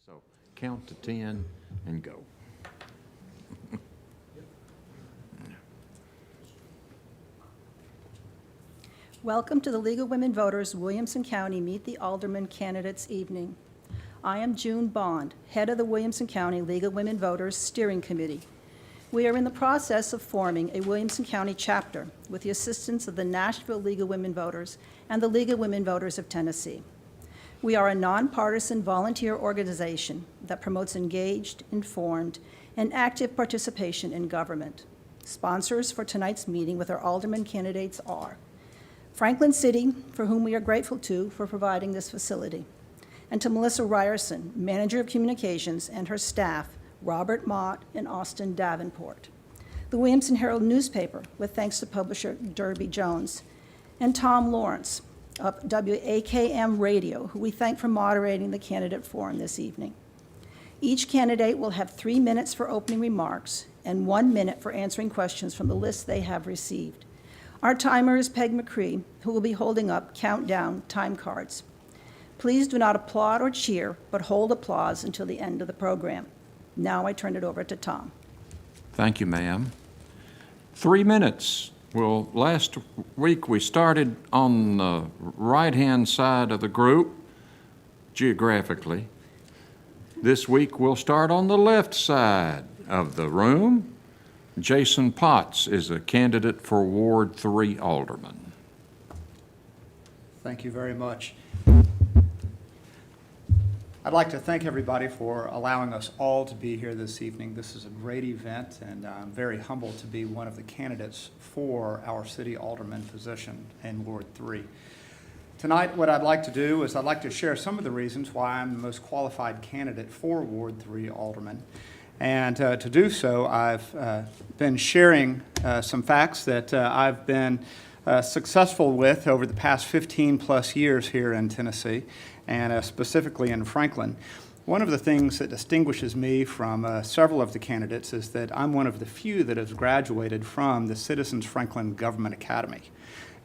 So count to 10 and go. Welcome to the League of Women Voters Williamson County Meet the Alderman Candidates Evening. I am June Bond, head of the Williamson County League of Women Voters Steering Committee. We are in the process of forming a Williamson County chapter with the assistance of the Nashville League of Women Voters and the League of Women Voters of Tennessee. We are a nonpartisan volunteer organization that promotes engaged, informed, and active participation in government. Sponsors for tonight's meeting with our alderman candidates are Franklin City, for whom we are grateful to for providing this facility, and to Melissa Ryerson, Manager of Communications, and her staff, Robert Mott and Austin Davenport. The Williamson Herald newspaper, with thanks to publisher Derby Jones, and Tom Lawrence of WAKM Radio, who we thank for moderating the candidate forum this evening. Each candidate will have 3 minutes for opening remarks and 1 minute for answering questions from the list they have received. Our timer is Peg McCree, who will be holding up countdown time cards. Please do not applaud or cheer, but hold applause until the end of the program. Now I turn it over to Tom. Thank you, ma'am. 3 minutes. Well, last week we started on the right-hand side of the group, geographically. This week we'll start on the left side of the room. Jason Potts is a candidate for Ward 3 Alderman. Thank you very much. I'd like to thank everybody for allowing us all to be here this evening. This is a great event, and I'm very humbled to be one of the candidates for our city alderman position in Ward 3. Tonight, what I'd like to do is I'd like to share some of the reasons why I'm the most qualified candidate for Ward 3 alderman. And to do so, I've been sharing some facts that I've been successful with over the past 15 plus years here in Tennessee, and specifically in Franklin. One of the things that distinguishes me from several of the candidates is that I'm one of the few that has graduated from the Citizens Franklin Government Academy.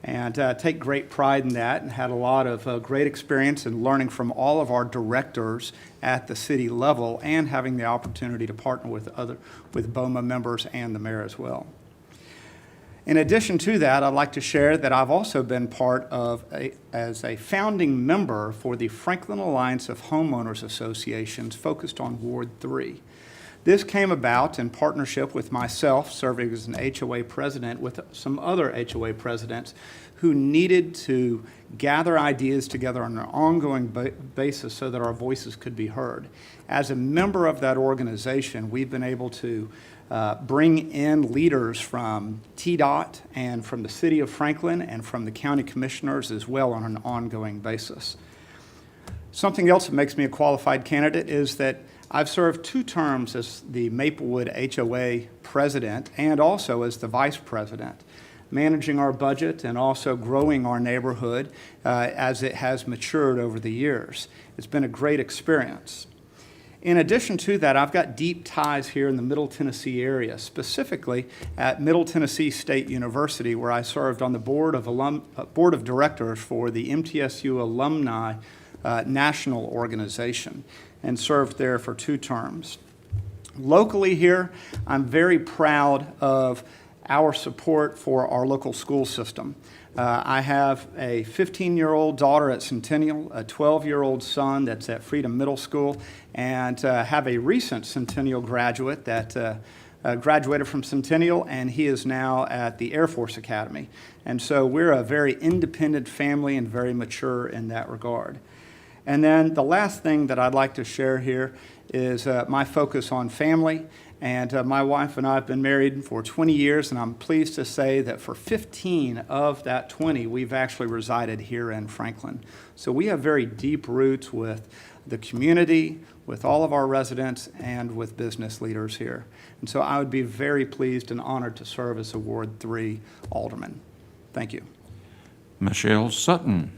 And take great pride in that, and had a lot of great experience in learning from all of our directors at the city level, and having the opportunity to partner with BOMA members and the mayor as well. In addition to that, I'd like to share that I've also been part of as a founding member for the Franklin Alliance of Homeowners Associations focused on Ward 3. This came about in partnership with myself serving as an HOA president with some other HOA presidents who needed to gather ideas together on an ongoing basis so that our voices could be heard. As a member of that organization, we've been able to bring in leaders from TDOT and from the city of Franklin and from the county commissioners as well on an ongoing basis. Something else that makes me a qualified candidate is that I've served 2 terms as the Maplewood HOA president and also as the vice president, managing our budget and also growing our neighborhood as it has matured over the years. It's been a great experience. In addition to that, I've got deep ties here in the Middle Tennessee area, specifically at Middle Tennessee State University, where I served on the board of directors for the MTSU Alumni National Organization, and served there for 2 terms. Locally here, I'm very proud of our support for our local school system. I have a 15-year-old daughter at Centennial, a 12-year-old son that's at Freedom Middle School, and have a recent Centennial graduate that graduated from Centennial, and he is now at the Air Force Academy. And so we're a very independent family and very mature in that regard. And then the last thing that I'd like to share here is my focus on family. And my wife and I have been married for 20 years, and I'm pleased to say that for 15 of that 20, we've actually resided here in Franklin. So we have very deep roots with the community, with all of our residents, and with business leaders here. And so I would be very pleased and honored to serve as a Ward 3 alderman. Thank you. Michelle Sutton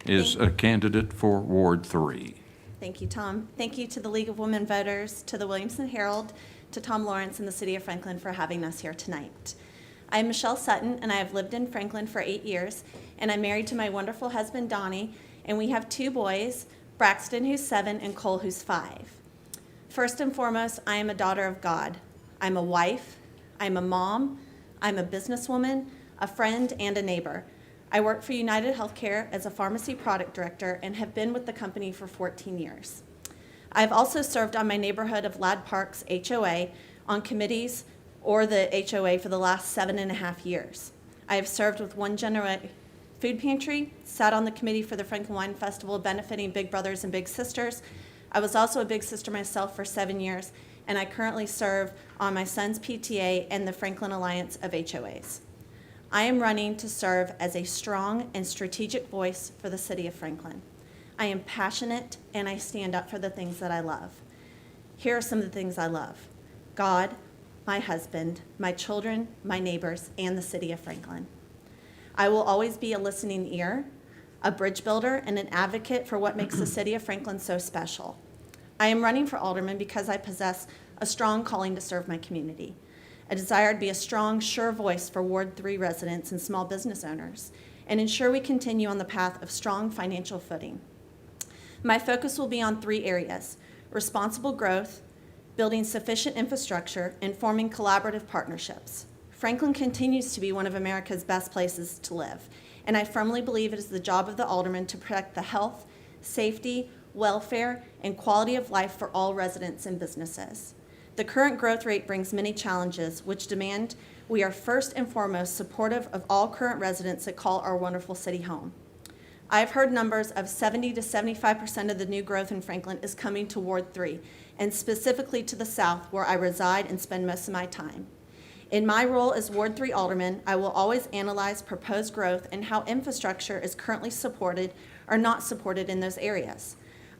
is a candidate for Ward 3. Thank you, Tom. Thank you to the League of Women Voters, to the Williamson Herald, to Tom Lawrence and the City of Franklin for having us here tonight. I am Michelle Sutton, and I have lived in Franklin for 8 years, and I'm married to my wonderful husband, Donnie, and we have 2 boys, Braxton, who's 7, and Cole, who's 5. First and foremost, I am a daughter of God. I'm a wife, I'm a mom, I'm a businesswoman, a friend, and a neighbor. I work for United Healthcare as a pharmacy product director and have been with the company for 14 years. I've also served on my neighborhood of Ladd Park's HOA on committees or the HOA for the last 7.5 years. I have served with One Generation Food Pantry, sat on the committee for the Franklin Wine Festival benefiting Big Brothers and Big Sisters. I was also a big sister myself for 7 years, and I currently serve on my son's PTA and the Franklin Alliance of HOAs. I am running to serve as a strong and strategic voice for the city of Franklin. I am passionate, and I stand up for the things that I love. Here are some of the things I love: God, my husband, my children, my neighbors, and the city of Franklin. I will always be a listening ear, a bridge builder, and an advocate for what makes the city of Franklin so special. I am running for alderman because I possess a strong calling to serve my community, a desire to be a strong, sure voice for Ward 3 residents and small business owners, and ensure we continue on the path of strong financial footing. My focus will be on 3 areas: responsible growth, building sufficient infrastructure, and forming collaborative partnerships. Franklin continues to be one of America's best places to live, and I firmly believe it is the job of the alderman to protect the health, safety, welfare, and quality of life for all residents and businesses. The current growth rate brings many challenges, which demand we are first and foremost supportive of all current residents that call our wonderful city home. I have heard numbers of 70 to 75% of the new growth in Franklin is coming to Ward 3, and specifically to the south, where I reside and spend most of my time. In my role as Ward 3 alderman, I will always analyze proposed growth and how infrastructure is currently supported or not supported in those areas.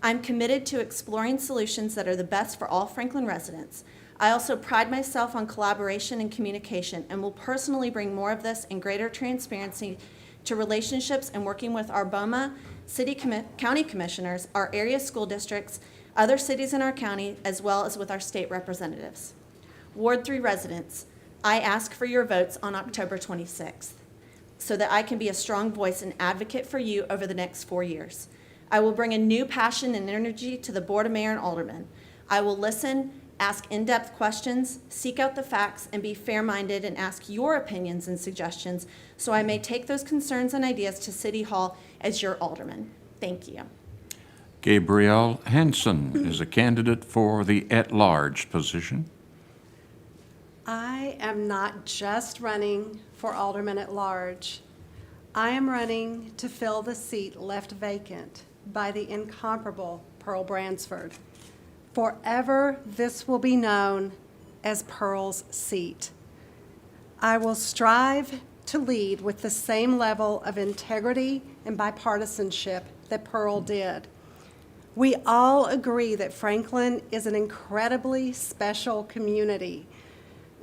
I'm committed to exploring solutions that are the best for all Franklin residents. I also pride myself on collaboration and communication and will personally bring more of this and greater transparency to relationships and working with our BOMA, county commissioners, our area school districts, other cities in our county, as well as with our state representatives. Ward 3 residents, I ask for your votes on October 26th so that I can be a strong voice and advocate for you over the next 4 years. I will bring a new passion and energy to the Board of Mayor and Aldermen. I will listen, ask in-depth questions, seek out the facts, and be fair-minded and ask your opinions and suggestions so I may take those concerns and ideas to City Hall as your alderman. Thank you. Gabrielle Hanson is a candidate for the at-large position. I am not just running for alderman at large. I am running to fill the seat left vacant by the incomparable Pearl Bransford. Forever, this will be known as Pearl's seat. I will strive to lead with the same level of integrity and bipartisanship that Pearl did. We all agree that Franklin is an incredibly special community.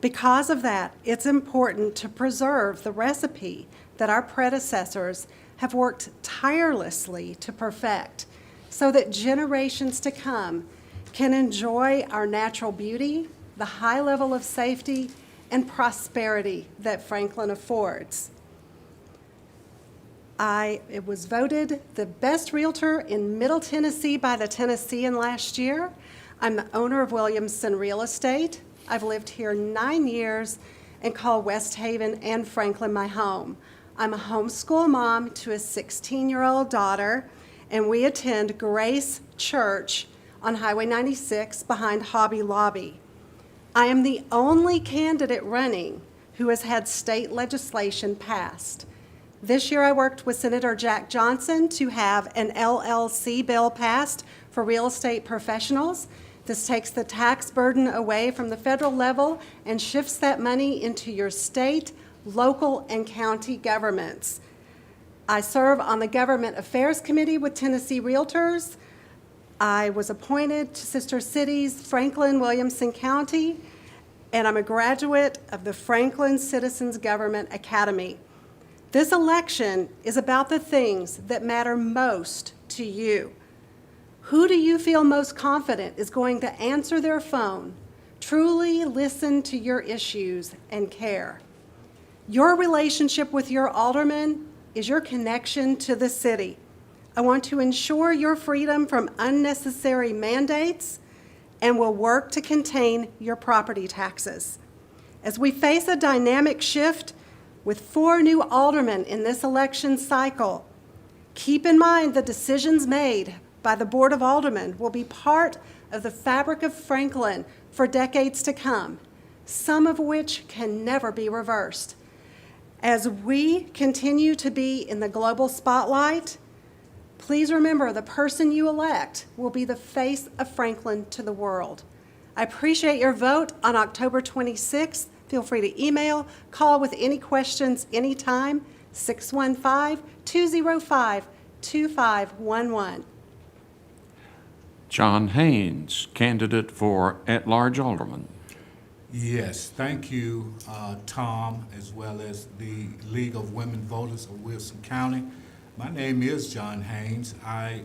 Because of that, it's important to preserve the recipe that our predecessors have worked tirelessly to perfect so that generations to come can enjoy our natural beauty, the high level of safety, and prosperity that Franklin affords. I was voted the best realtor in Middle Tennessee by the Tennessean last year. I'm the owner of Williamson Real Estate. I've lived here 9 years and call West Haven and Franklin my home. I'm a homeschool mom to a 16-year-old daughter, and we attend Grace Church on Highway 96 behind Hobby Lobby. I am the only candidate running who has had state legislation passed. This year I worked with Senator Jack Johnson to have an LLC bill passed for real estate professionals. This takes the tax burden away from the federal level and shifts that money into your state, local, and county governments. I serve on the Government Affairs Committee with Tennessee Realtors. I was appointed to Sister Cities, Franklin, Williamson County, and I'm a graduate of the Franklin Citizens Government Academy. This election is about the things that matter most to you. Who do you feel most confident is going to answer their phone, truly listen to your issues, and care? Your relationship with your alderman is your connection to the city. I want to ensure your freedom from unnecessary mandates and will work to contain your property taxes. As we face a dynamic shift with 4 new aldermen in this election cycle, keep in mind the decisions made by the Board of Aldermen will be part of the fabric of Franklin for decades to come, some of which can never be reversed. As we continue to be in the global spotlight, please remember the person you elect will be the face of Franklin to the world. I appreciate your vote on October 26th. Feel free to email, call with any questions anytime, 615-205-2511. John Haynes, candidate for at-large alderman. Yes, thank you, Tom, as well as the League of Women Voters of Wilson County. My name is John Haynes. I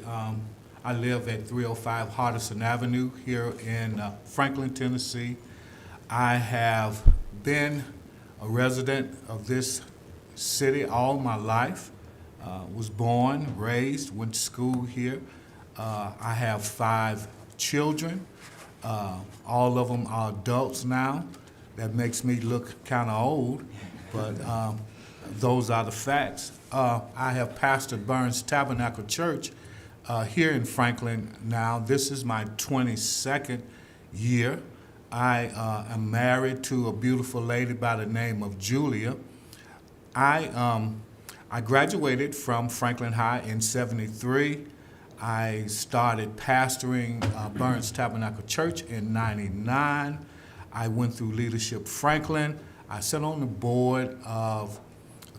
live at 305 Hardison Avenue here in Franklin, Tennessee. I have been a resident of this city all my life. Was born, raised, went to school here. I have 5 children. All of them are adults now. That makes me look kind of old, but those are the facts. I have pastored Burns Tabernacle Church here in Franklin now. This is my 22nd year. I am married to a beautiful lady by the name of Julia. I graduated from Franklin High in '73. I started pastoring Burns Tabernacle Church in '99. I went through Leadership Franklin. I sat on the board of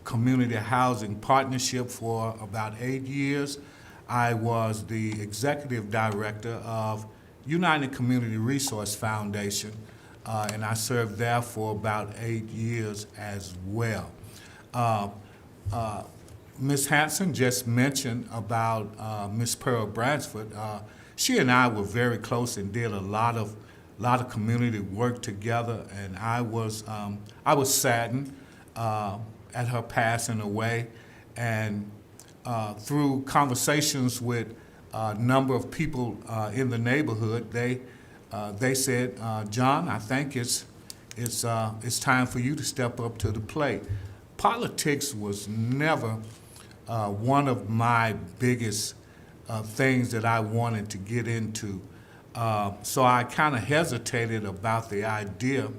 Community Housing Partnership for about 8 years. I was the executive director of United Community Resource Foundation, and I served there for about 8 years as well. Ms. Hanson just mentioned about Ms. Pearl Bransford. She and I were very close and did a lot of community work together, and I was saddened at her passing away, and through conversations with a number of people in the neighborhood, they said, John, I think it's time for you to step up to the plate. Politics was never one of my biggest things that I wanted to get into. So I kind of hesitated about the idea,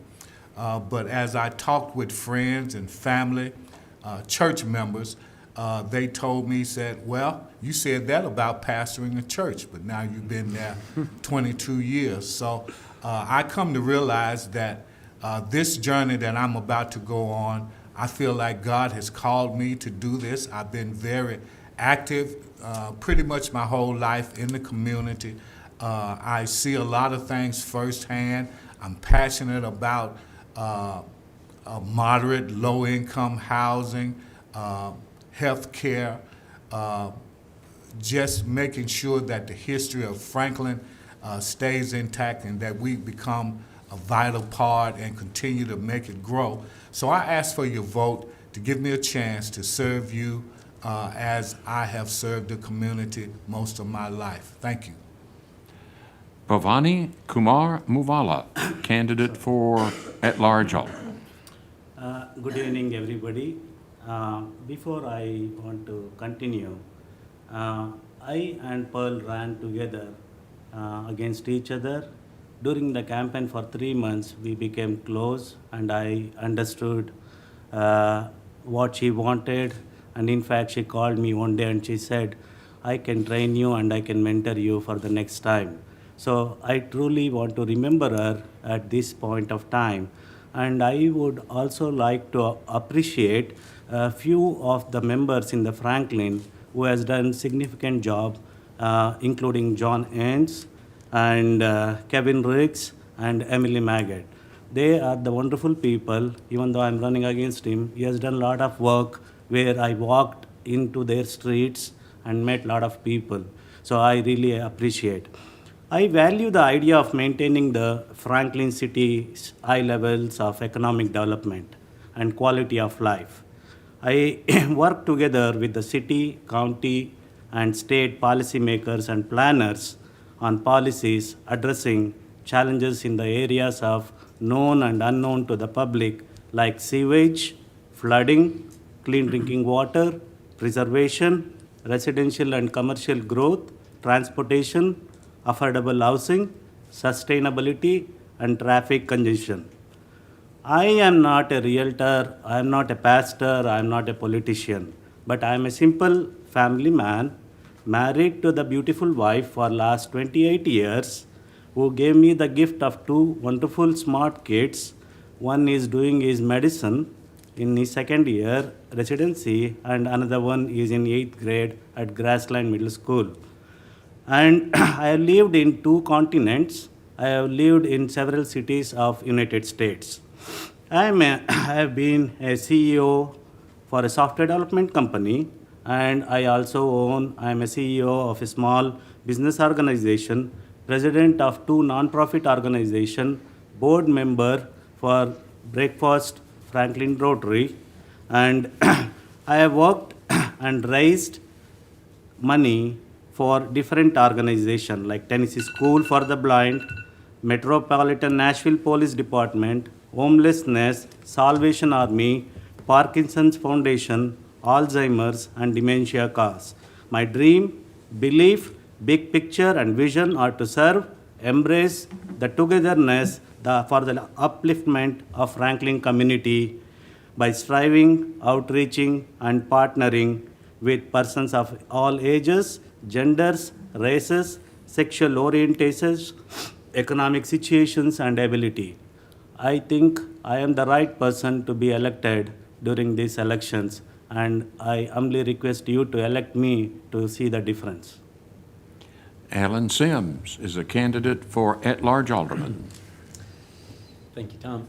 but as I talked with friends and family, church members, they told me, said, well, you said that about pastoring a church, but now you've been there 22 years. So I come to realize that this journey that I'm about to go on, I feel like God has called me to do this. I've been very active pretty much my whole life in the community. I see a lot of things firsthand. I'm passionate about moderate, low-income housing, health care, just making sure that the history of Franklin stays intact and that we become a vital part and continue to make it grow. So I ask for your vote to give me a chance to serve you as I have served the community most of my life. Thank you. Bhavani Kumar Muvala, candidate for at-large alderman. Good evening, everybody. Before I want to continue, I and Pearl ran together against each other. During the campaign for 3 months, we became close, and I understood what she wanted. And in fact, she called me one day and she said, I can train you and I can mentor you for the next time. So I truly want to remember her at this point of time. And I would also like to appreciate a few of the members in the Franklin who has done significant job, including John Haynes and Kevin Riggs and Emily Maggot. They are the wonderful people. Even though I'm running against him, he has done a lot of work where I walked into their streets and met a lot of people. So I really appreciate. I value the idea of maintaining the Franklin city's high levels of economic development and quality of life. I work together with the city, county, and state policymakers and planners on policies addressing challenges in the areas of known and unknown to the public, like sewage, flooding, clean drinking water, preservation, residential and commercial growth, transportation, affordable housing, sustainability, and traffic congestion. I am not a realtor, I am not a pastor, I am not a politician, but I am a simple family man, married to the beautiful wife for last 28 years, who gave me the gift of two wonderful smart kids. One is doing his medicine in his second year residency, and another one is in 8th grade at Grassland Middle School. And I have lived in 2 continents. I have lived in several cities of United States. I have been a CEO for a software development company, and I am a CEO of a small business organization, president of 2 nonprofit organizations, board member for Breakfast Franklin Rotary, and I have worked and raised money for different organizations like Tennessee School for the Blind, Metropolitan Nashville Police Department, Homelessness, Salvation Army, Parkinson's Foundation, Alzheimer's, and dementia cause. My dream, belief, big picture, and vision are to serve, embrace the togetherness for the upliftment of Franklin community by striving, outreaching, and partnering with persons of all ages, genders, races, sexual orientations, economic situations, and ability. I think I am the right person to be elected during these elections, and I humbly request you to elect me to see the difference. Alan Sims is a candidate for at-large alderman. Thank you, Tom.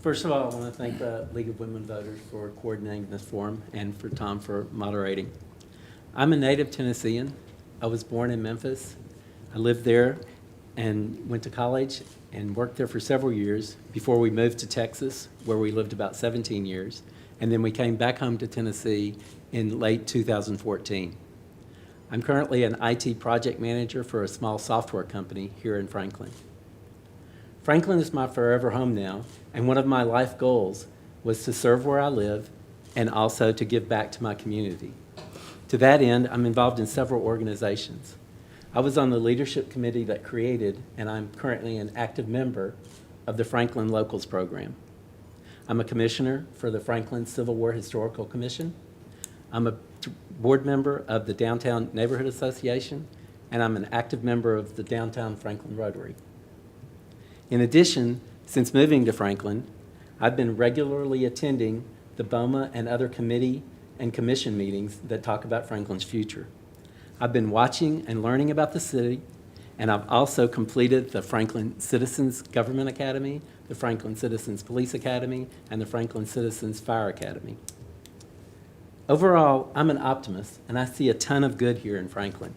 First of all, I want to thank the League of Women Voters for coordinating this forum and for Tom for moderating. I'm a native Tennessean. I was born in Memphis. I lived there and went to college and worked there for several years before we moved to Texas, where we lived about 17 years. And then we came back home to Tennessee in late 2014. I'm currently an IT project manager for a small software company here in Franklin. Franklin is my forever home now, and one of my life goals was to serve where I live and also to give back to my community. To that end, I'm involved in several organizations. I was on the leadership committee that created, and I'm currently an active member of the Franklin Locals Program. I'm a commissioner for the Franklin Civil War Historical Commission. I'm a board member of the Downtown Neighborhood Association, and I'm an active member of the Downtown Franklin Rotary. In addition, since moving to Franklin, I've been regularly attending the BOMA and other committee and commission meetings that talk about Franklin's future. I've been watching and learning about the city, and I've also completed the Franklin Citizens Government Academy, the Franklin Citizens Police Academy, and the Franklin Citizens Fire Academy. Overall, I'm an optimist, and I see a ton of good here in Franklin.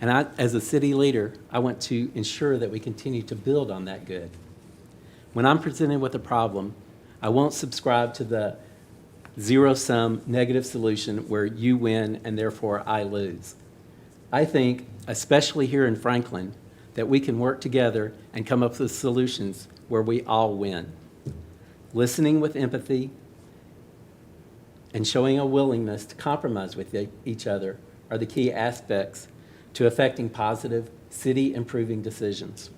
And as a city leader, I want to ensure that we continue to build on that good. When I'm presented with a problem, I won't subscribe to the zero-sum negative solution where you win and therefore I lose. I think, especially here in Franklin, that we can work together and come up with solutions where we all win. Listening with empathy and showing a willingness to compromise with each other are the key aspects to effecting positive, city-improving decisions.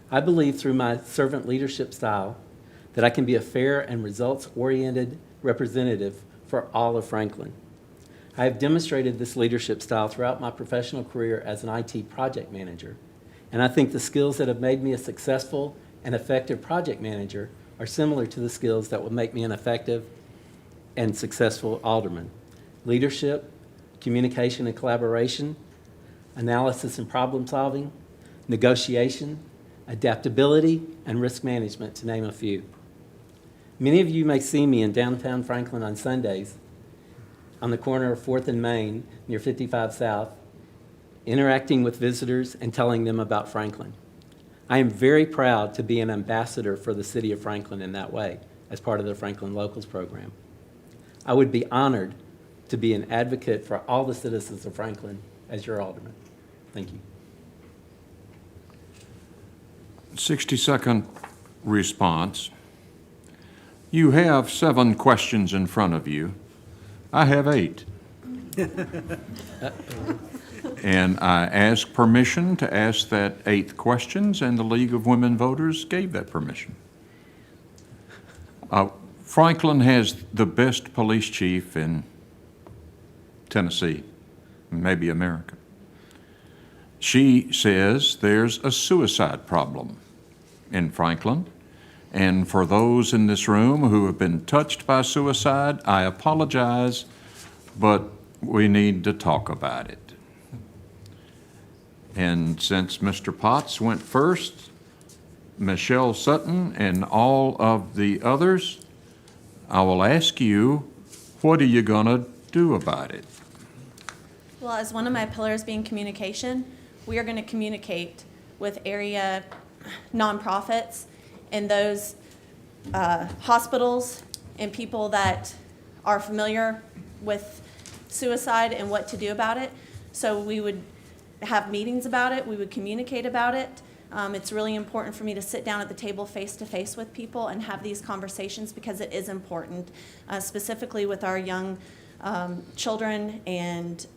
I believe through my servant leadership style that I can be a fair and results-oriented representative for all of Franklin. I have demonstrated this leadership style throughout my professional career as an IT project manager, and I think the skills that have made me a successful and effective project manager are similar to the skills that will make me an effective and successful alderman. Leadership, communication and collaboration, analysis and problem solving, negotiation, adaptability, and risk management, to name a few. Many of you may see me in downtown Franklin on Sundays on the corner of 4th and Main near 55 South, interacting with visitors and telling them about Franklin. I am very proud to be an ambassador for the city of Franklin in that way as part of the Franklin Locals Program. I would be honored to be an advocate for all the citizens of Franklin as your alderman. Thank you. 60-second response. You have 7 questions in front of you. I have 8. And I asked permission to ask that 8th questions, and the League of Women Voters gave that permission. Franklin has the best police chief in Tennessee, maybe America. She says there's a suicide problem in Franklin. And for those in this room who have been touched by suicide, I apologize, but we need to talk about it. And since Mr. Potts went first, Michelle Sutton and all of the others, I will ask you, what are you gonna do about it? Well, as one of my pillars being communication, we are going to communicate with area nonprofits and those hospitals and people that are familiar with suicide and what to do about it. So we would have meetings about it, we would communicate about it. It's really important for me to sit down at the table face to face with people and have these conversations because it is important, specifically with our young children and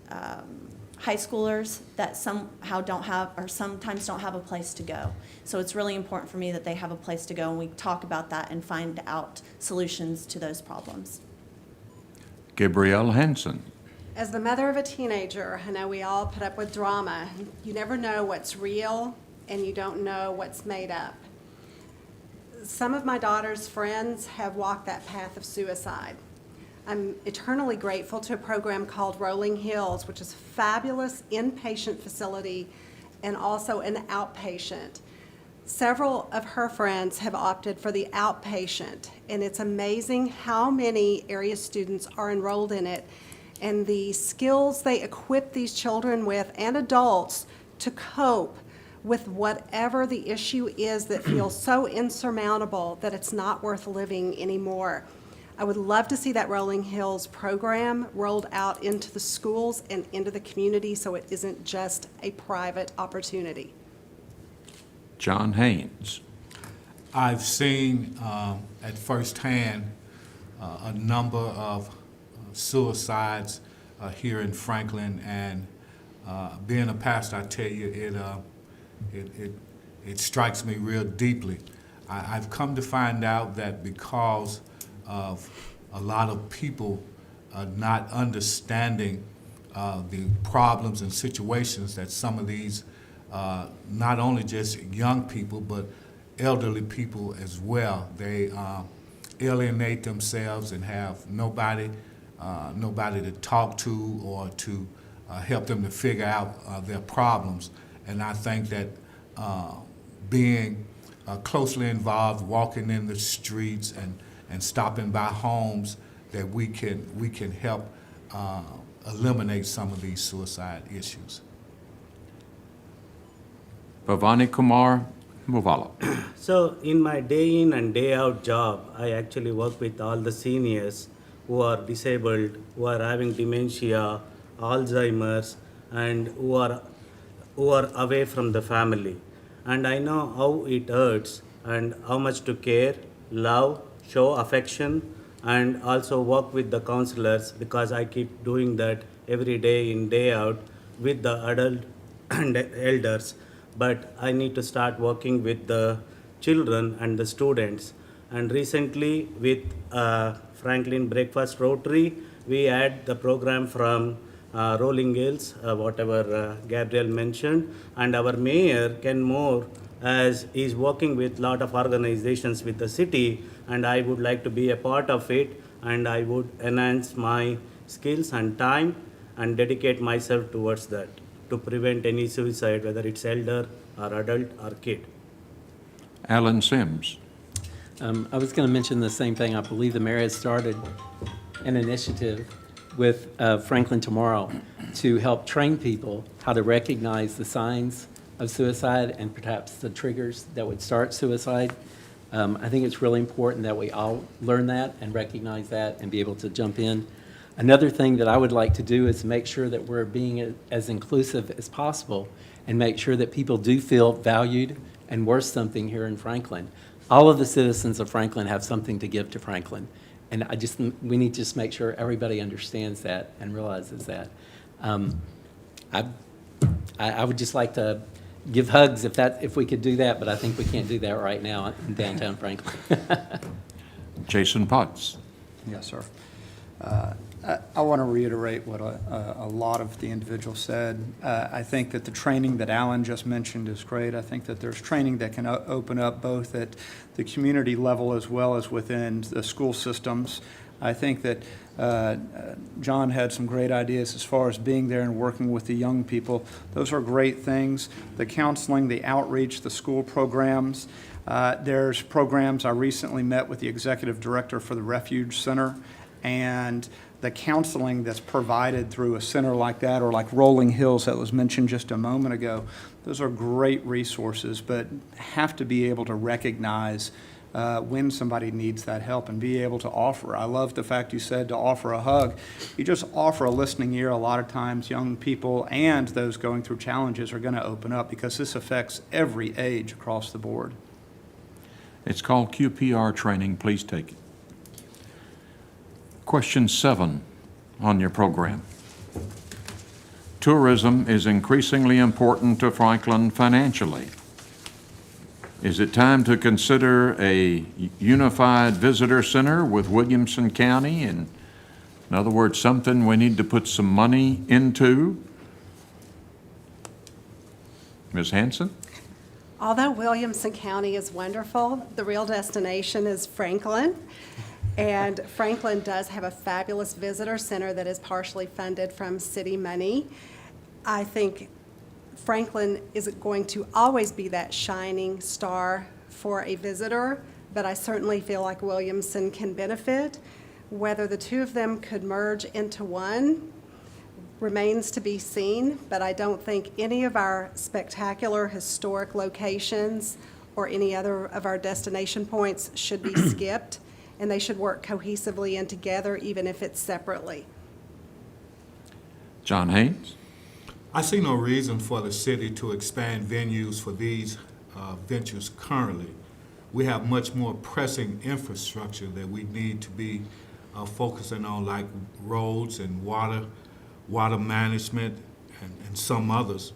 high schoolers that somehow don't have or sometimes don't have a place to go. So it's really important for me that they have a place to go and we talk about that and find out solutions to those problems. Gabrielle Hansen. As the mother of a teenager, I know we all put up with drama. You never know what's real and you don't know what's made up. Some of my daughter's friends have walked that path of suicide. I'm eternally grateful to a program called Rolling Hills, which is a fabulous inpatient facility and also an outpatient. Several of her friends have opted for the outpatient, and it's amazing how many area students are enrolled in it and the skills they equip these children with and adults to cope with whatever the issue is that feels so insurmountable that it's not worth living anymore. I would love to see that Rolling Hills program rolled out into the schools and into the community so it isn't just a private opportunity. John Haynes. I've seen at firsthand a number of suicides here in Franklin, and being a pastor, I tell you, it strikes me real deeply. I've come to find out that because of a lot of people not understanding the problems and situations that some of these, not only just young people, but elderly people as well, they alienate themselves and have nobody to talk to or to help them to figure out their problems. And I think that being closely involved, walking in the streets and stopping by homes, that we can help eliminate some of these suicide issues. Bhavani Kumar Muvala. So in my day in and day out job, I actually work with all the seniors who are disabled, who are having dementia, Alzheimer's, and who are away from the family. And I know how it hurts and how much to care, love, show affection, and also work with the counselors, because I keep doing that every day in, day out with the adult and elders. But I need to start working with the children and the students. And recently with Franklin Breakfast Rotary, we had the program from Rolling Hills, whatever Gabriel mentioned, and our mayor, Ken Moore, as is working with a lot of organizations with the city, and I would like to be a part of it, and I would enhance my skills and time and dedicate myself towards that to prevent any suicide, whether it's elder or adult or kid. Alan Sims. I was going to mention the same thing. I believe the mayor has started an initiative with Franklin Tomorrow to help train people how to recognize the signs of suicide and perhaps the triggers that would start suicide. I think it's really important that we all learn that and recognize that and be able to jump in. Another thing that I would like to do is make sure that we're being as inclusive as possible and make sure that people do feel valued and worth something here in Franklin. All of the citizens of Franklin have something to give to Franklin. And we need to just make sure everybody understands that and realizes that. I would just like to give hugs if we could do that, but I think we can't do that right now in downtown Franklin. Jason Potts. Yes, sir. I want to reiterate what a lot of the individuals said. I think that the training that Alan just mentioned is great. I think that there's training that can open up both at the community level as well as within the school systems. I think that John had some great ideas as far as being there and working with the young people. Those are great things. The counseling, the outreach, the school programs. There's programs. I recently met with the executive director for the Refuge Center, and the counseling that's provided through a center like that, or like Rolling Hills that was mentioned just a moment ago, those are great resources, but have to be able to recognize when somebody needs that help and be able to offer. I love the fact you said to offer a hug. You just offer a listening ear. A lot of times young people and those going through challenges are going to open up, because this affects every age across the board. It's called QPR training. Please take it. Question 7 on your program. Tourism is increasingly important to Franklin financially. Is it time to consider a unified visitor center with Williamson County? In other words, something we need to put some money into? Ms. Hanson? Although Williamson County is wonderful, the real destination is Franklin. And Franklin does have a fabulous visitor center that is partially funded from city money. I think Franklin is going to always be that shining star for a visitor, but I certainly feel like Williamson can benefit. Whether the two of them could merge into one remains to be seen, but I don't think any of our spectacular historic locations or any other of our destination points should be skipped, and they should work cohesively and together, even if it's separately. John Haynes? I see no reason for the city to expand venues for these ventures currently. We have much more pressing infrastructure that we need to be focusing on, like roads and water management, and some others.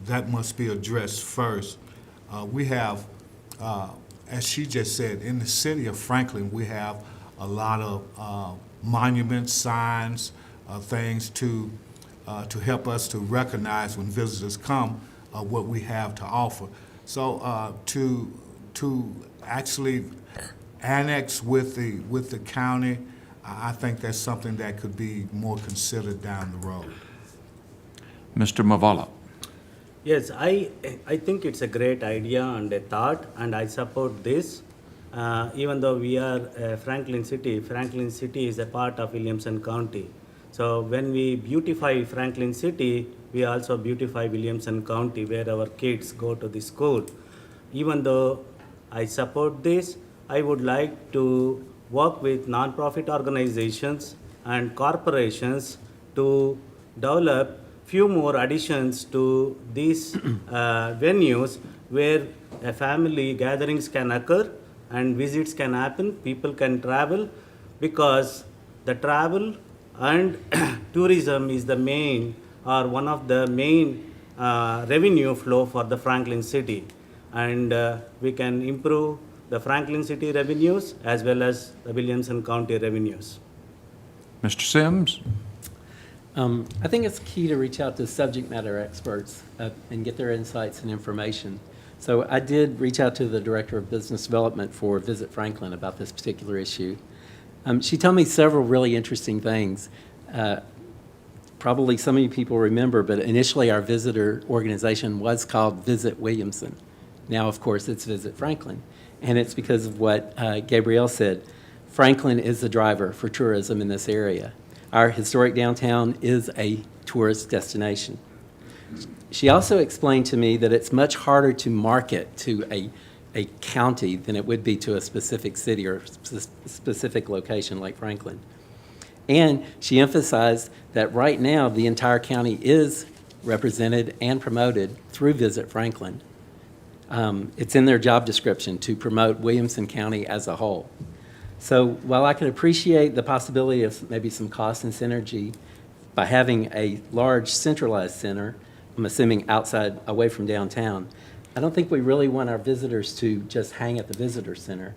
That must be addressed first. We have, as she just said, in the city of Franklin, we have a lot of monuments, signs, things to help us to recognize when visitors come what we have to offer. So to actually annex with the county, I think that's something that could be more considered down the road. Mr. Mavala? Yes, I think it's a great idea and a thought, and I support this. Even though we are Franklin City is a part of Williamson County. So when we beautify Franklin City, we also beautify Williamson County, where our kids go to the school. Even though I support this, I would like to work with nonprofit organizations and corporations to develop few more additions to these venues where family gatherings can occur and visits can happen, people can travel, because the travel and tourism is the main or one of the main revenue flow for the Franklin City. And we can improve the Franklin City revenues as well as the Williamson County revenues. Mr. Sims? I think it's key to reach out to subject matter experts and get their insights and information. So I did reach out to the Director of Business Development for Visit Franklin about this particular issue. She told me several really interesting things. Probably some of you people remember, but initially our visitor organization was called Visit Williamson. Now, of course, it's Visit Franklin. And it's because of what Gabrielle said. Franklin is the driver for tourism in this area. Our historic downtown is a tourist destination. She also explained to me that it's much harder to market to a county than it would be to a specific city or specific location like Franklin. And she emphasized that right now the entire county is represented, and promoted through Visit Franklin. It's in their job description to promote Williamson County as a whole. So while I can appreciate the possibility of maybe some cost and synergy by having a large centralized center, I'm assuming outside, away from downtown, I don't think we really want our visitors to just hang at the visitor center.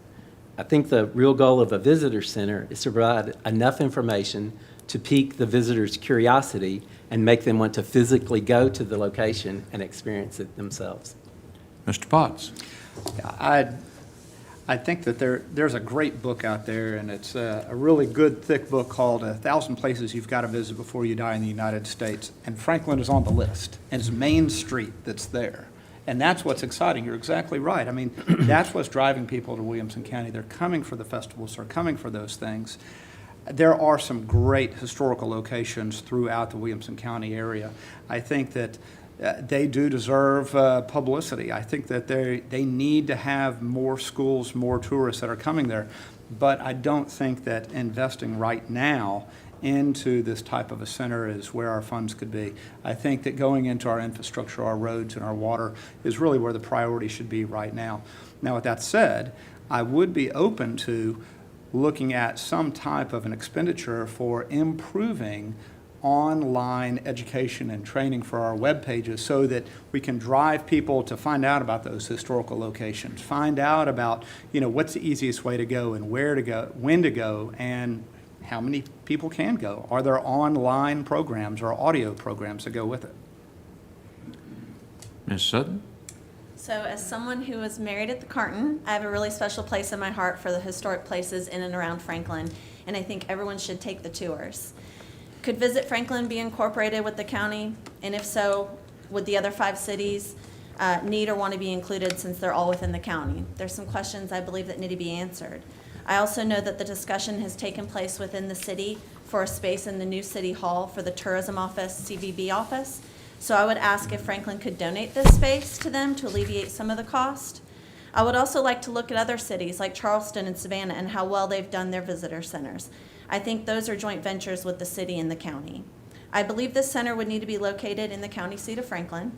I think the real goal of a visitor center is to provide enough information to pique the visitor's curiosity and make them want to physically go to the location and experience it themselves. Mr. Potts? I think that there's a great book out there, and it's a really good, thick book called 1,000 Places You've Got to Visit Before You Die in the United States. And Franklin is on the list, and it's Main Street that's there. And that's what's exciting. You're exactly right. I mean, that's what's driving people to Williamson County. They're coming for the festivals. They're coming for those things. There are some great historical locations throughout the Williamson County area. I think that they do deserve publicity. I think that they need to have more schools, more tourists that are coming there. But I don't think that investing right now into this type of a center is where our funds could be. I think that going into our infrastructure, our roads and our water is really where the priority should be right now. Now, with that said, I would be open to looking at some type of an expenditure for improving online education and training for our web pages so that we can drive people to find out about those historical locations, find out about, what's the easiest way to go and where to go, when to go, and how many people can go. Are there online programs or audio programs that go with it? Ms. Sutton? So as someone who was married at the Carton, I have a really special place in my heart for the historic places in and around Franklin, and I think everyone should take the tours. Could Visit Franklin be incorporated with the county? And if so, would the other 5 cities need or want to be included since they're all within the county? There's some questions I believe that need to be answered. I also know that the discussion has taken place within the city for a space in the new city hall for the tourism office, CVB office. So I would ask if Franklin could donate this space to them to alleviate some of the cost. I would also like to look at other cities like Charleston and Savannah and how well they've done their visitor centers. I think those are joint ventures with the city and the county. I believe this center would need to be located in the county seat of Franklin.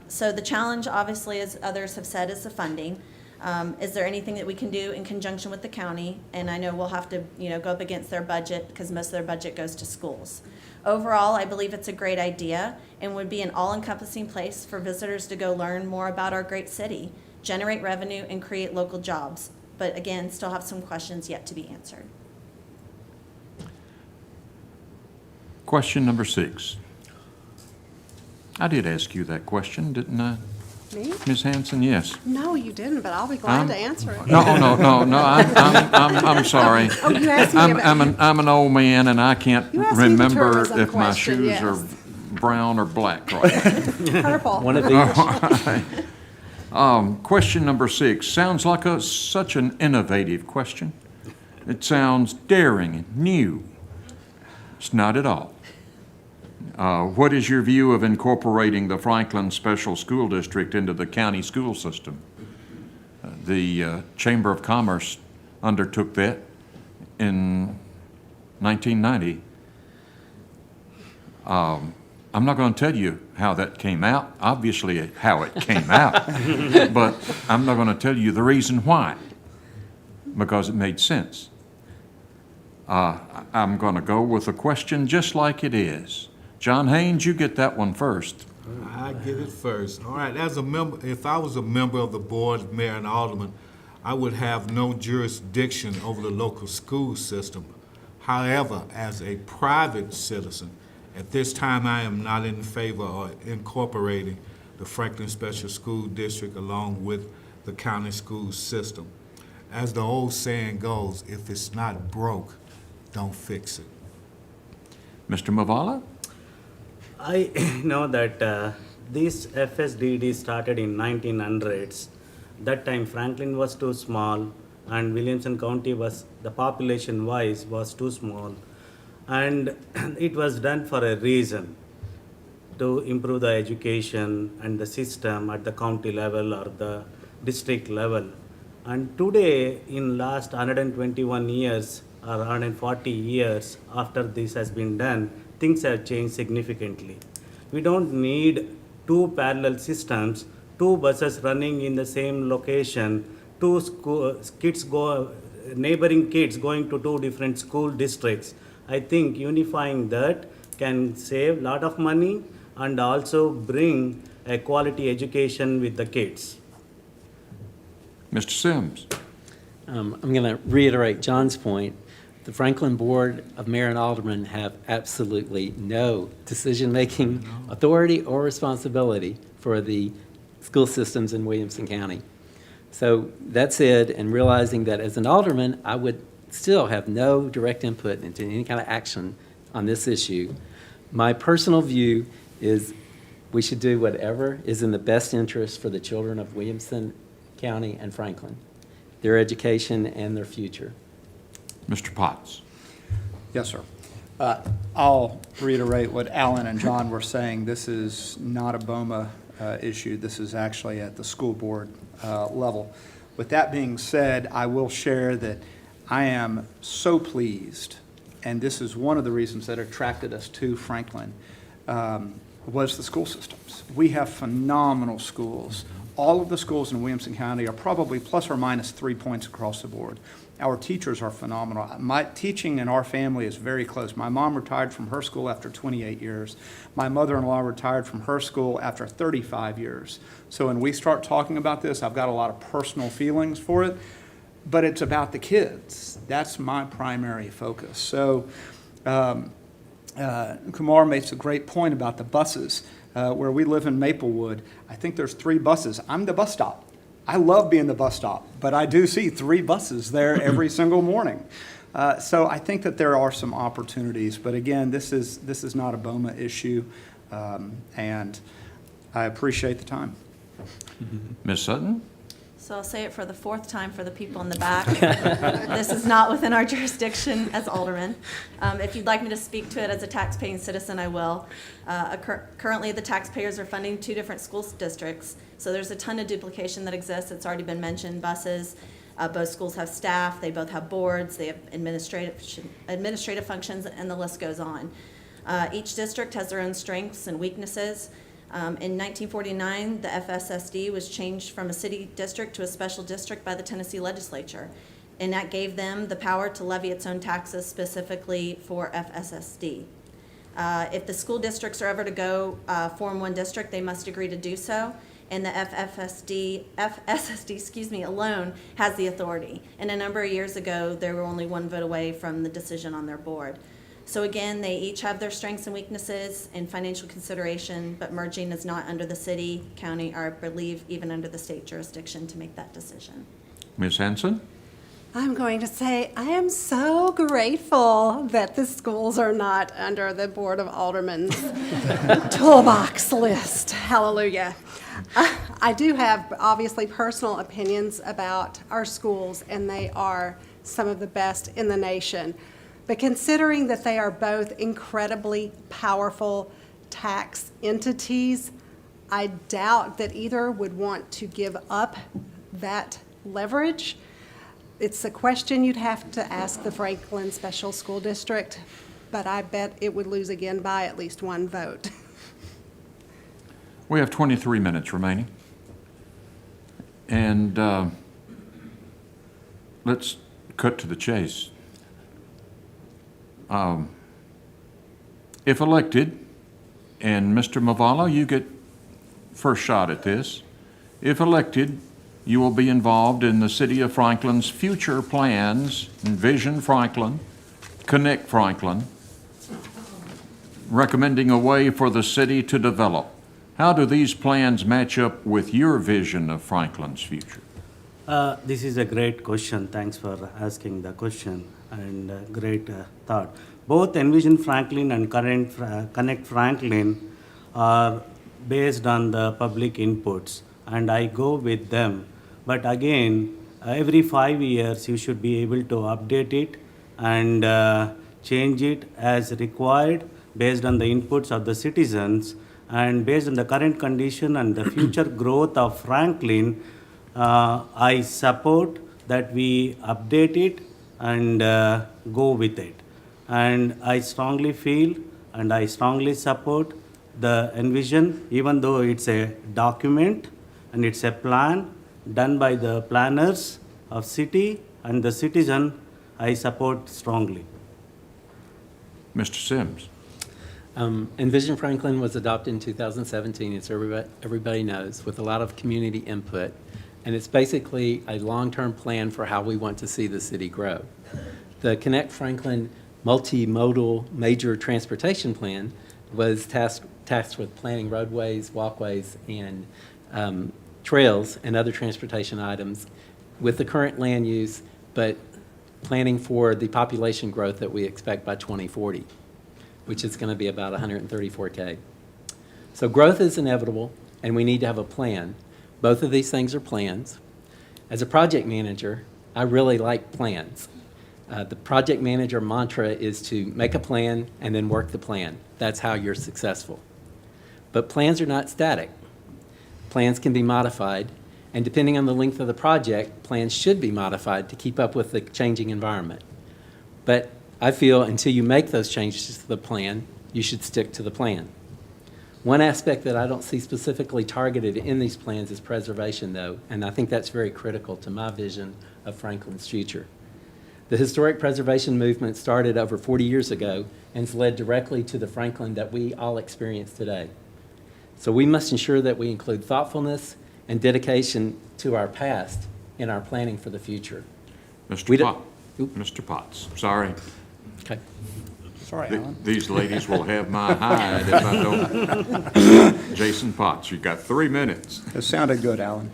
So the challenge, obviously, as others have said, is the funding. Is there anything that we can do in conjunction with the county? And I know we'll have to, go up against their budget because most of their budget goes to schools. Overall, I believe it's a great idea and would be an all-encompassing place for visitors to go learn more about our great city, generate revenue, and create local jobs. But again, still have some questions yet to be answered. Question number 6. I did ask you that question, didn't I? Me? Ms. Hanson, yes. No, you didn't, but I'll be glad to answer it. No, I'm sorry. Oh, you asked me about. I'm an old man and I can't You asked me the remember tourism if my question, shoes yes. are brown or black right now. Purple. One of these. Question number 6 sounds like such an innovative question. It sounds daring and new. It's not at all. What is your view of incorporating the Franklin Special School District into the county school system? The Chamber of Commerce undertook that in 1990. I'm not going to tell you how that came out, obviously how it came out, but I'm not going to tell you the reason why, because it made sense. I'm going to go with a question just like it is. John Haynes, you get that one first. I get it first. All right, as a member, if I was a member of the board, mayor and alderman, I would have no jurisdiction over the local school system. However, as a private citizen, at this time I am not in favor of incorporating the Franklin Special School District along with the county school system. As the old saying goes, if it's not broke, don't fix it. Mr. Mavala? I know that this FSDD started in 1900s. That time Franklin was too small and Williamson County was, the population wise, was too small. And it was done for a reason, to improve the education and the system at the county level or the district level. And today, in last 121 years or 140 years after this has been done, things have changed significantly. We don't need two parallel systems, two buses running in the same location, two neighboring kids going to two different school districts. I think unifying that can save a lot of money and also bring a quality education with the kids. Mr. Sims? I'm going to reiterate John's point. The Franklin Board of Mayor and Aldermen have absolutely no decision-making authority or responsibility for the school systems in Williamson County. So that said, and realizing that as an alderman, I would still have no direct input into any kind of action on this issue, my personal view is we should do whatever is in the best interest for the children of Williamson County and Franklin, their education and their future. Mr. Potts? Yes, sir. I'll reiterate what Alan and John were saying. This is not a BOMA issue. This is actually at the school board level. With that being said, I will share that I am so pleased, and this is one of the reasons that attracted us to Franklin, was the school systems. We have phenomenal schools. All of the schools in Williamson County are probably plus or minus 3 points across the board. Our teachers are phenomenal. My teaching in our family is very close. My mom retired from her school after 28 years. My mother-in-law retired from her school after 35 years. So when we start talking about this, I've got a lot of personal feelings for it, but it's about the kids. That's my primary focus. So Kumar makes a great point about the buses. Where we live in Maplewood, I think there's 3 buses. I'm the bus stop. I love being the bus stop, but I do see 3 buses there every single morning. So I think that there are some opportunities, but again, this is not a BOMA issue, and I appreciate the time. Ms. Sutton? So I'll say it for the 4th time for the people in the back. This is not within our jurisdiction as aldermen. If you'd like me to speak to it as a taxpaying citizen, I will. Currently, the taxpayers are funding 2 different school districts, so there's a ton of duplication that exists. It's already been mentioned, buses. Both schools have staff, they both have boards, they have administrative functions, and the list goes on. Each district has their own strengths and weaknesses. In 1949, the FSSD was changed from a city district to a special district by the Tennessee legislature, and that gave them the power to levy its own taxes specifically for FSSD. If the school districts are ever to go form one district, they must agree to do so, and the FSSD alone has the authority. And a number of years ago, they were only 1 vote away from the decision on their board. So again, they each have their strengths and weaknesses and financial consideration, but merging is not under the city, county, or I believe even under the state jurisdiction to make that decision. Ms. Hanson? I'm going to say I am so grateful that the schools are not under the Board of Aldermen's toolbox list. Hallelujah. I do have obviously personal opinions about our schools, and they are some of the best in the nation. But considering that they are both incredibly powerful tax entities, I doubt that either would want to give up that leverage. It's a question you'd have to ask the Franklin Special School District, but I bet it would lose again by at least 1 vote. We have 23 minutes remaining. And let's cut to the chase. If elected, and Mr. Mavala, you get first shot at this. If elected, you will be involved in the City of Franklin's future plans, Envision Franklin, Connect Franklin, recommending a way for the city to develop. How do these plans match up with your vision of Franklin's future? This is a great question. Thanks for asking the question, and great thought. Both Envision Franklin and Connect Franklin are based on the public inputs, and I go with them. But again, every 5 years you should be able to update it and change it as required based on the inputs of the citizens, and based on the current condition and the future growth of Franklin. I support that we update it and go with it. And I strongly feel and I strongly support the envision, even though it's a document and it's a plan done by the planners of city and the citizen, I support strongly. Mr. Sims? Envision Franklin was adopted in 2017, as everybody knows, with a lot of community input. And it's basically a long-term plan for how we want to see the city grow. The Connect Franklin multimodal major transportation plan was tasked with planning roadways, walkways, and trails and other transportation items with the current land use, but planning for the population growth that we expect by 2040, which is going to be about 134K. So growth is inevitable, and we need to have a plan. Both of these things are plans. As a project manager, I really like plans. The project manager mantra is to make a plan and then work the plan. That's how you're successful. But plans are not static. Plans can be modified, and depending on the length of the project, plans should be modified to keep up with the changing environment. But I feel until you make those changes to the plan, you should stick to the plan. One aspect that I don't see specifically targeted in these plans is preservation, though, and I think that's very critical to my vision of Franklin's future. The historic preservation movement started over 40 years ago and has led directly to the Franklin that we all experience today. So we must ensure that we include thoughtfulness and dedication to our past in our planning for the future. Mr. Potts, sorry. Okay. Sorry, Alan. These ladies will have my hide if I don't. Jason Potts, you got 3 minutes. It sounded good, Alan.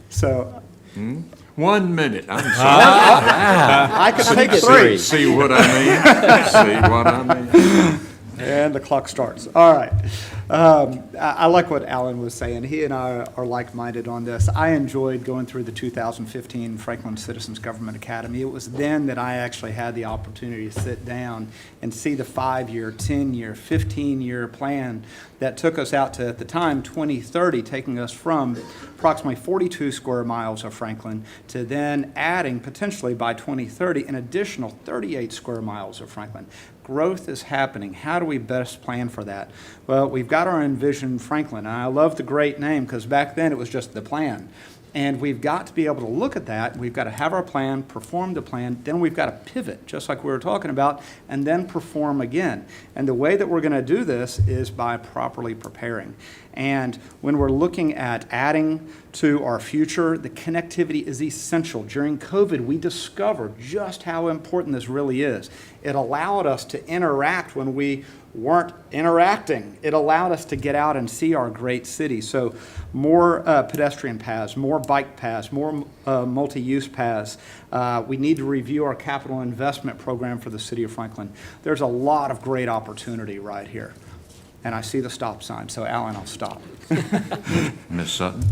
So 1 minute, I'm sorry. I could take three. See what I mean? See what I mean? And the clock starts. All right. I like what Alan was saying. He and I are like-minded on this. I enjoyed going through the 2015 Franklin Citizens Government Academy. It was then that I actually had the opportunity to sit down and see the 5-year, 10-year, 15-year plan that took us out to, at the time, 2030, taking us from approximately 42 square miles of Franklin to then adding, potentially by 2030, an additional 38 square miles of Franklin. Growth is happening. How do we best plan for that? Well, we've got our Envision Franklin, and I love the great name because back then it was just the plan. And we've got to be able to look at that. We've got to have our plan, perform the plan, then we've got to pivot, just like we were talking about, and then perform again. And the way that we're going to do this is by properly preparing. And when we're looking at adding to our future, the connectivity is essential. During COVID, we discovered just how important this really is. It allowed us to interact when we weren't interacting. It allowed us to get out and see our great city. So more pedestrian paths, more bike paths, more multi-use paths. We need to review our capital investment program for the city of Franklin. There's a lot of great opportunity right here. And I see the stop sign, so Alan, I'll stop. Ms. Sutton?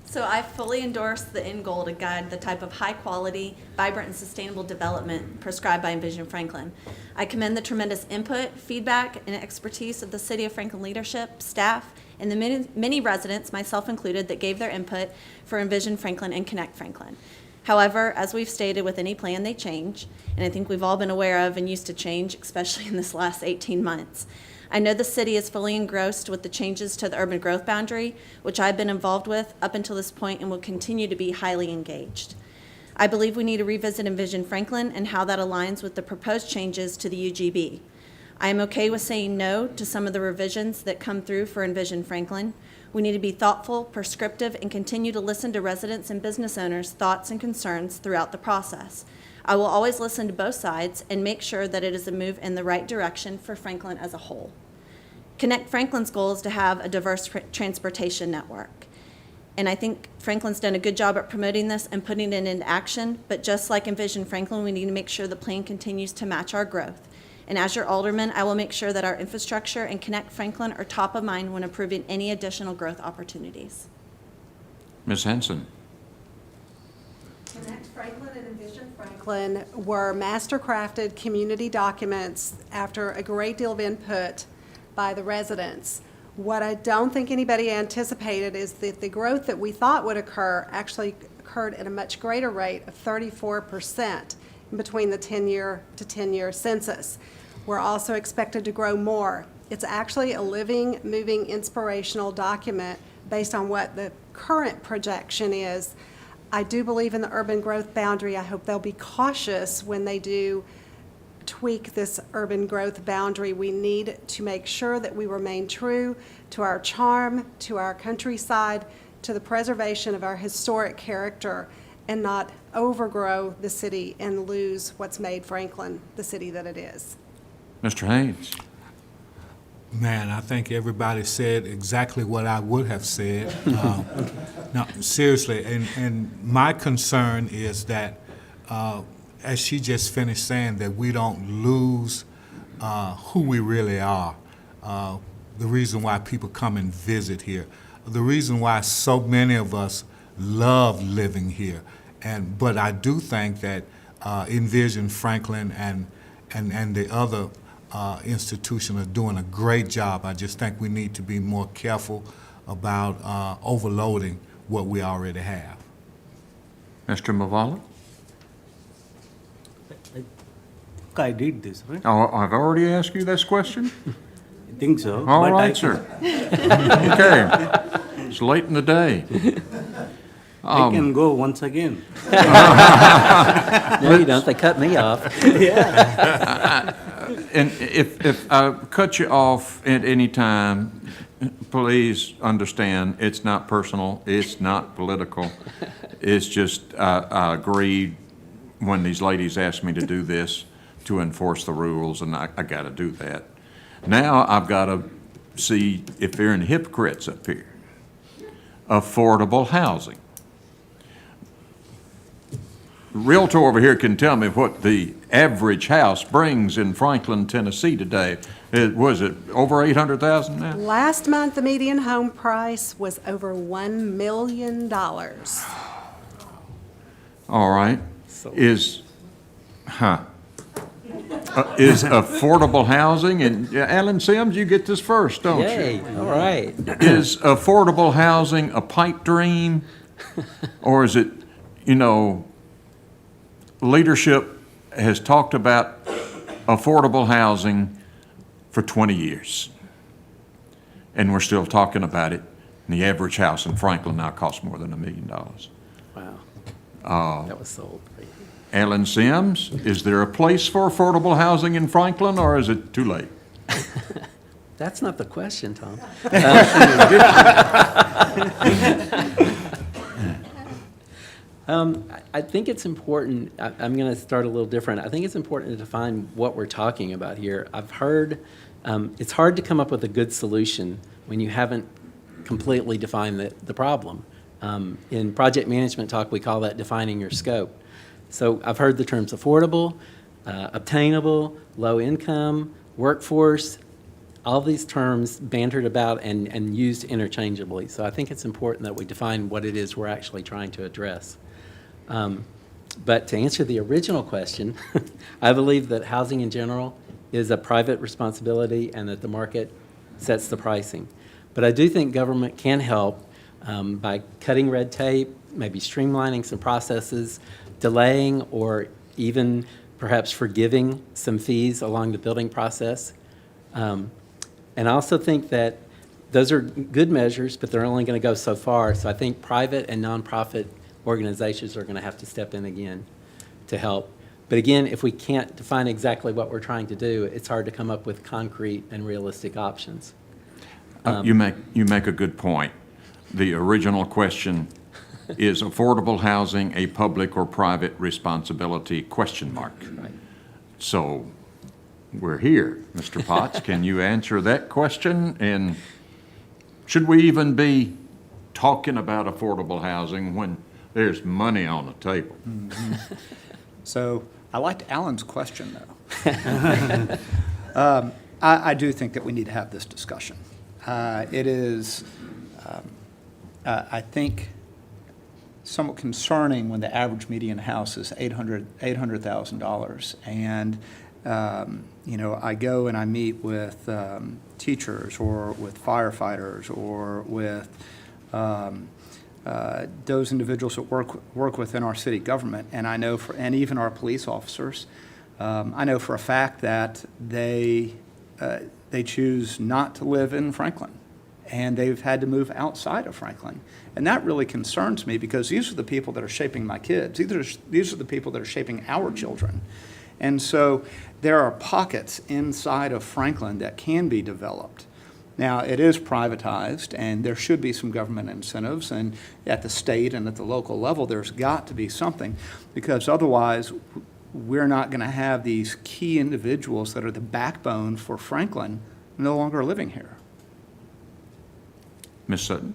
So I fully endorse the end goal to guide the type of high-quality, vibrant, and sustainable development prescribed by Envision Franklin. I commend the tremendous input, feedback, and expertise of the City of Franklin leadership, staff, and the many residents, myself included, that gave their input for Envision Franklin and Connect Franklin. However, as we've stated, with any plan, they change, and I think we've all been aware of and used to change, especially in this last 18 months. I know the city is fully engrossed with the changes to the urban growth boundary, which I've been involved with up until this point and will continue to be highly engaged. I believe we need to revisit Envision Franklin and how that aligns with the proposed changes to the UGB. I am okay with saying no to some of the revisions that come through for Envision Franklin. We need to be thoughtful, prescriptive, and continue to listen to residents and business owners' thoughts and concerns throughout the process. I will always listen to both sides and make sure that it is a move in the right direction for Franklin as a whole. Connect Franklin's goal is to have a diverse transportation network. And I think Franklin's done a good job at promoting this and putting it into action, but just like Envision Franklin, we need to make sure the plan continues to match our growth. And as your alderman, I will make sure that our infrastructure and Connect Franklin are top of mind when approving any additional growth opportunities. Ms. Henson? Connect Franklin and Envision Franklin were master-crafted community documents after a great deal of input by the residents. What I don't think anybody anticipated is that the growth that we thought would occur actually occurred at a much greater rate of 34% in between the 10-year to 10-year census. We're also expected to grow more. It's actually a living, moving, inspirational document based on what the current projection is. I do believe in the urban growth boundary. I hope they'll be cautious when they do tweak this urban growth boundary. We need to make sure that we remain true to our charm, to our countryside, to the preservation of our historic character, and not overgrow the city and lose what's made Franklin the city that it is. Mr. Haynes? Man, I think everybody said exactly what I would have said. No, seriously, and my concern is that, as she just finished saying, that we don't lose who we really are. The reason why people come and visit here, the reason why so many of us love living here. But I do think that Envision Franklin and the other institutions are doing a great job. I just think we need to be more careful about overloading what we already have. Mr. Mavala? I did this, right? Oh, I've already asked you this question? I think so. All but right, sir. Okay. It's late in the day. I can go once again. No, you don't. They cut me off. And if I cut you off at any time, please understand, it's not personal, it's not political. It's just, I agreed when these ladies asked me to do this, to enforce the rules, and I got to do that. Now I've got to see if they're any hypocrites up here. Affordable housing. Realtor over here can tell me what the average house brings in Franklin, Tennessee today. Was it over 800,000 now? Last month, the median home price was over $1 million. All right. Is affordable housing, and Alan Sims, you get this first, don't you? Yay, all right. Is affordable housing a pipe dream? Or is it, leadership has talked about affordable housing for 20 years. And we're still talking about it. And the average house in Franklin now costs more than $1 million. Wow. That was sold. Alan Sims, is there a place for affordable housing in Franklin, or is it too late? That's not the question, Tom. I think it's important, I'm going to start a little different. I think it's important to define what we're talking about here. I've heard it's hard to come up with a good solution when you haven't completely defined the problem. In project management talk, we call that defining your scope. So I've heard the terms affordable, obtainable, low income, workforce, all these terms bantered about and used interchangeably. So I think it's important that we define what it is we're actually trying to address. But to answer the original question, I believe that housing in general is a private responsibility and that the market sets the pricing. But I do think government can help by cutting red tape, maybe streamlining some processes, delaying or even perhaps forgiving some fees along the building process. And I also think that those are good measures, but they're only going to go so far. So I think private and nonprofit organizations are going to have to step in again to help. But again, if we can't define exactly what we're trying to do, it's hard to come up with concrete and realistic options. You make a good point. The original question is affordable housing a public or private responsibility, question mark. Right. So we're here. Mr. Potts, can you answer that question? And should we even be talking about affordable housing when there's money on the table? Mm-hmm. So I liked Alan's question, though. I do think that we need to have this discussion. It is, I think, somewhat concerning when the average median house is $800,000. And, I go and I meet with teachers or with firefighters or with those individuals that work within our city government. And I know and even our police officers, I know for a fact that they choose not to live in Franklin, and they've had to move outside of Franklin. And that really concerns me, because these are the people that are shaping my kids. These are the people that are shaping our children. And so there are pockets inside of Franklin that can be developed. Now, it is privatized, and there should be some government incentives, and at the state and at the local level, there's got to be something, because otherwise, we're not going to have these key individuals that are the backbone for Franklin no longer living here. Ms. Sutton?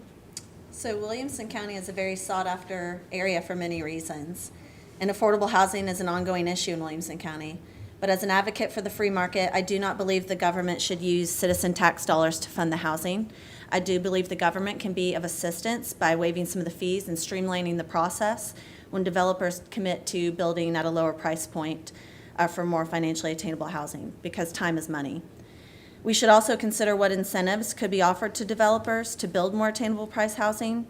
So Williamson County is a very sought-after area for many reasons, and affordable housing is an ongoing issue in Williamson County. But as an advocate for the free market, I do not believe the government should use citizen tax dollars to fund the housing. I do believe the government can be of assistance by waiving some of the fees and streamlining the process when developers commit to building at a lower price point for more financially attainable housing, because time is money. We should also consider what incentives could be offered to developers to build more attainable price housing.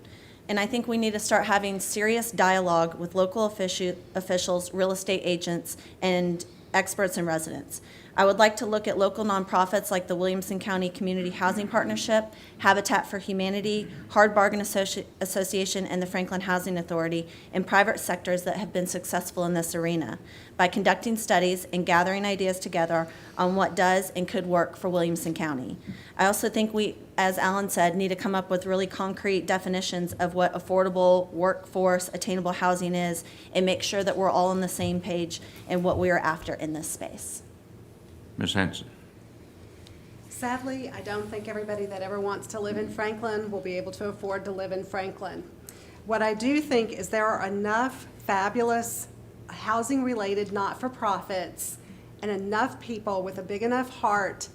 And I think we need to start having serious dialogue with local officials, real estate agents, and experts and residents. I would like to look at local nonprofits like the Williamson County Community Housing Partnership, Habitat for Humanity, Hard Bargain Association, and the Franklin Housing Authority, and private sectors that have been successful in this arena by conducting studies and gathering ideas together on what does and could work for Williamson County. I also think we, as Alan said, need to come up with really concrete definitions of what affordable workforce attainable housing is, and make sure that we're all on the same page in what we are after in this space. Ms. Hanson? Sadly, I don't think everybody that ever wants to live in Franklin will be able to afford to live in Franklin. What I do think is there are enough fabulous housing-related not-for-profits and enough people with a big enough heart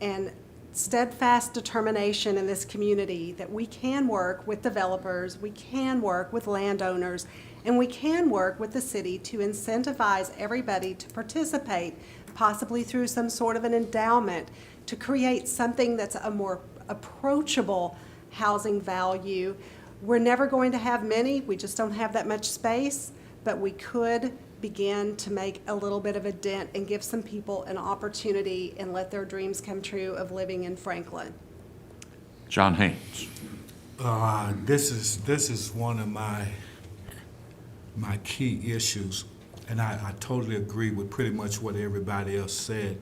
and steadfast determination in this community that we can work with developers, we can work with landowners, and we can work with the city to incentivize everybody to participate, possibly through some sort of an endowment, to create something that's a more approachable housing value. We're never going to have many, we just don't have that much space, but we could begin to make a little bit of a dent and give some people an opportunity and let their dreams come true of living in Franklin. John Haynes? This is one of my key issues, and I totally agree with pretty much what everybody else said.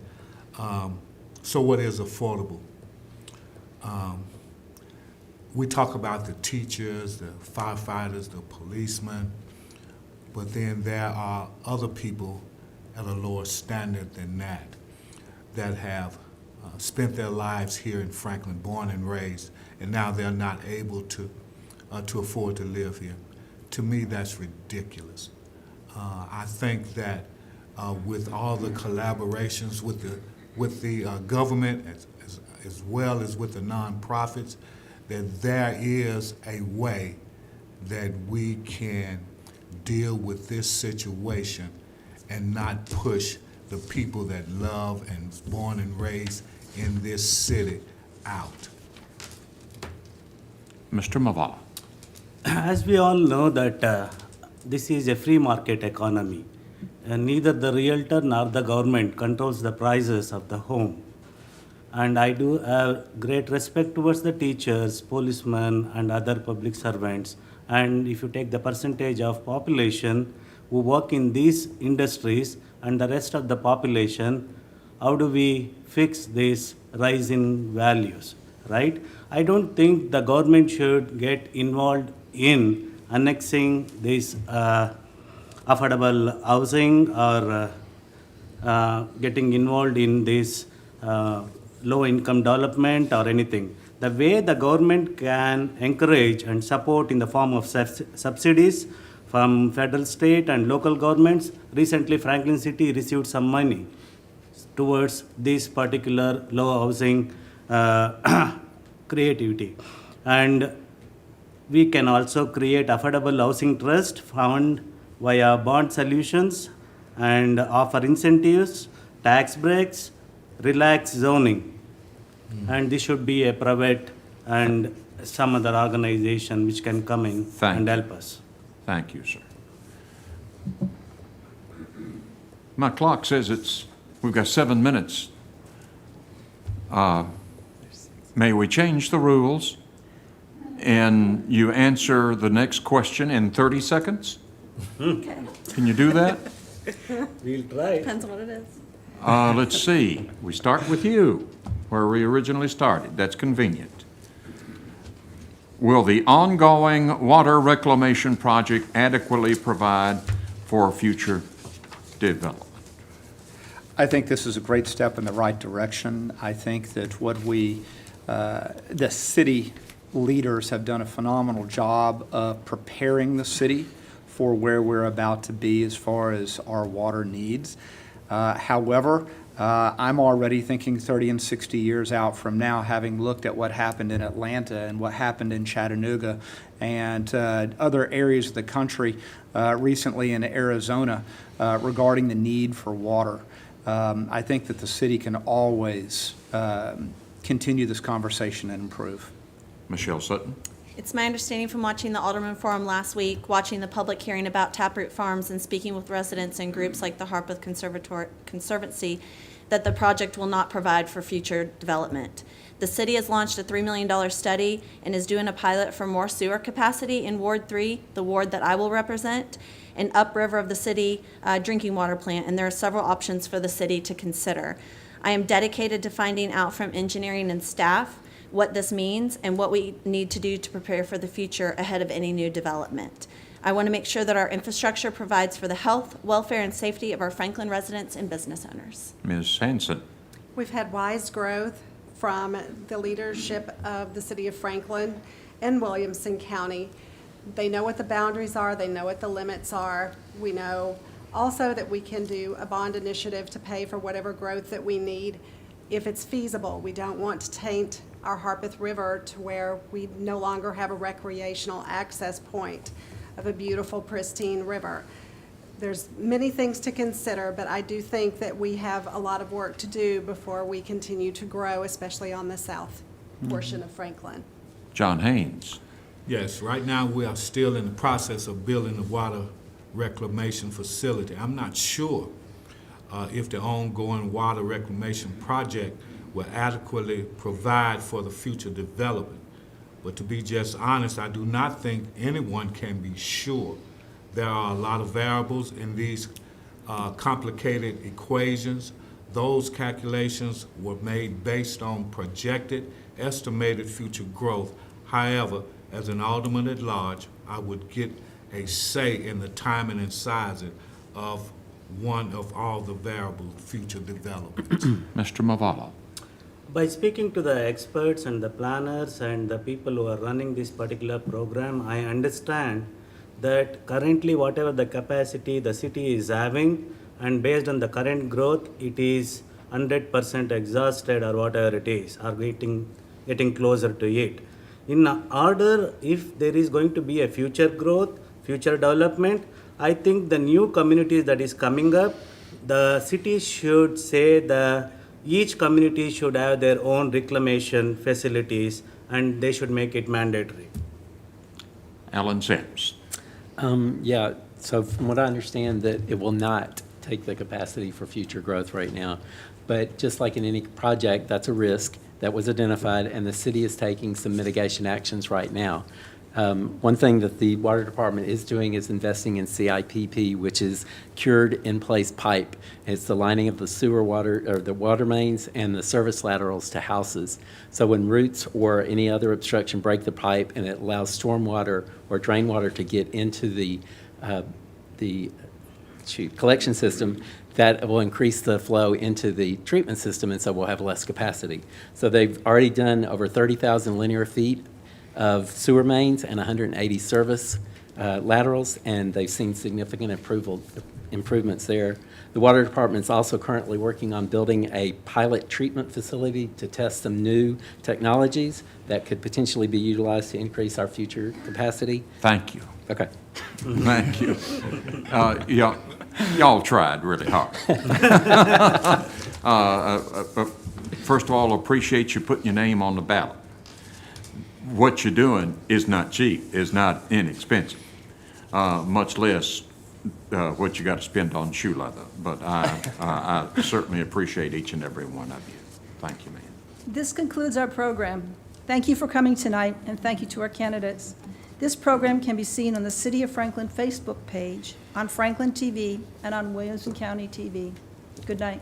So what is affordable? We talk about the teachers, the firefighters, the policemen, but then there are other people at a lower standard than that have spent their lives here in Franklin, born and raised, and now they're not able to afford to live here. To me, that's ridiculous. I think that with all the collaborations with the government as well as with the nonprofits, that there is a way that we can deal with this situation and not push the people that love and was born and raised in this city out. Mr. Maval? As we all know that this is a free market economy, and neither the realtor nor the government controls the prices of the home. And I do have great respect towards the teachers, policemen, and other public servants. And if you take the percentage of population who work in these industries and the rest of the population, how do we fix these rising values, right? I don't think the government should get involved in annexing this affordable housing or getting involved in this low-income development or anything. The way the government can encourage and support in the form of subsidies from federal, state, and local governments. Recently, Franklin City received some money towards this particular low housing creativity. And we can also create affordable housing trust fund via bond solutions and offer incentives, tax breaks, relax zoning. And this should be a private and some other organization which can come in and help us. Thank you, sir. My clock says we've got 7 minutes. May we change the rules and you answer the next question in 30 seconds? Okay, Can you do that? We'll try. depends on what it is. Let's see. We start with you, where we originally started. That's convenient. Will the ongoing water reclamation project adequately provide for future development? I think this is a great step in the right direction. I think that the city leaders have done a phenomenal job of preparing the city for where we're about to be as far as our water needs. However, I'm already thinking 30 and 60 years out from now, having looked at what happened in Atlanta and what happened in Chattanooga and other areas of the country, recently in Arizona, regarding the need for water. I think that the city can always continue this conversation and improve. Michelle Sutton? It's my understanding from watching the Alderman Forum last week, watching the public hearing about Taproot Farms, and speaking with residents and groups like the Harpeth Conservancy, that the project will not provide for future development. The city has launched a $3 million study and is doing a pilot for more sewer capacity in Ward 3, the ward that I will represent, and upriver of the city drinking water plant, and there are several options for the city to consider. I am dedicated to finding out from engineering and staff what this means and what we need to do to prepare for the future ahead of any new development. I want to make sure that our infrastructure provides for the health, welfare, and safety of our Franklin residents and business owners. Ms. Hanson? We've had wise growth from the leadership of the city of Franklin and Williamson County. They know what the boundaries are, they know what the limits are. We know also that we can do a bond initiative to pay for whatever growth that we need if it's feasible. We don't want to taint our Harpeth River to where we no longer have a recreational access point of a beautiful, pristine river. There's many things to consider, but I do think that we have a lot of work to do before we continue to grow, especially on the south portion of Franklin. John Haynes? Yes, right now we are still in the process of building the water reclamation facility. I'm not sure if the ongoing water reclamation project will adequately provide for the future development. But to be just honest, I do not think anyone can be sure. There are a lot of variables in these complicated equations. Those calculations were made based on projected, estimated future growth. However, as an alderman at large, I would get a say in the timing and sizing of one of all the variable future developments. Mr. Mavala? By speaking to the experts and the planners and the people who are running this particular program, I understand that currently whatever the capacity the city is having, and based on the current growth, it is 100% exhausted or whatever it is, or getting closer to it. In order, if there is going to be a future growth, future development, I think the new communities that is coming up, the city should say each community should have their own reclamation facilities and they should make it mandatory. Alan Sims? Yeah, so from what I understand, that it will not take the capacity for future growth right now. But just like in any project, that's a risk that was identified, and the city is taking some mitigation actions right now. One thing that the water department is doing is investing in CIPP, which is cured in-place pipe. It's the lining of the sewer water, or the water mains, and the service laterals to houses. So when roots or any other obstruction break the pipe, and it allows storm water or drain water to get into the collection system, that will increase the flow into the treatment system, and so we'll have less capacity. So they've already done over 30,000 linear feet of sewer mains and 180 service laterals, and they've seen significant improvements there. The water department's also currently working on building a pilot treatment facility to test some new technologies that could potentially be utilized to increase our future capacity. Thank you. Okay. Thank you. Y'all tried really hard. First of all, appreciate you putting your name on the ballot. What you're doing is not cheap, is not inexpensive, much less what you got to spend on shoe leather, but I certainly appreciate each and every one of you. Thank you, ma'am. This concludes our program. Thank you for coming tonight, and thank you to our candidates. This program can be seen on the City of Franklin Facebook page, on Franklin TV, and on Williamson County TV. Good night.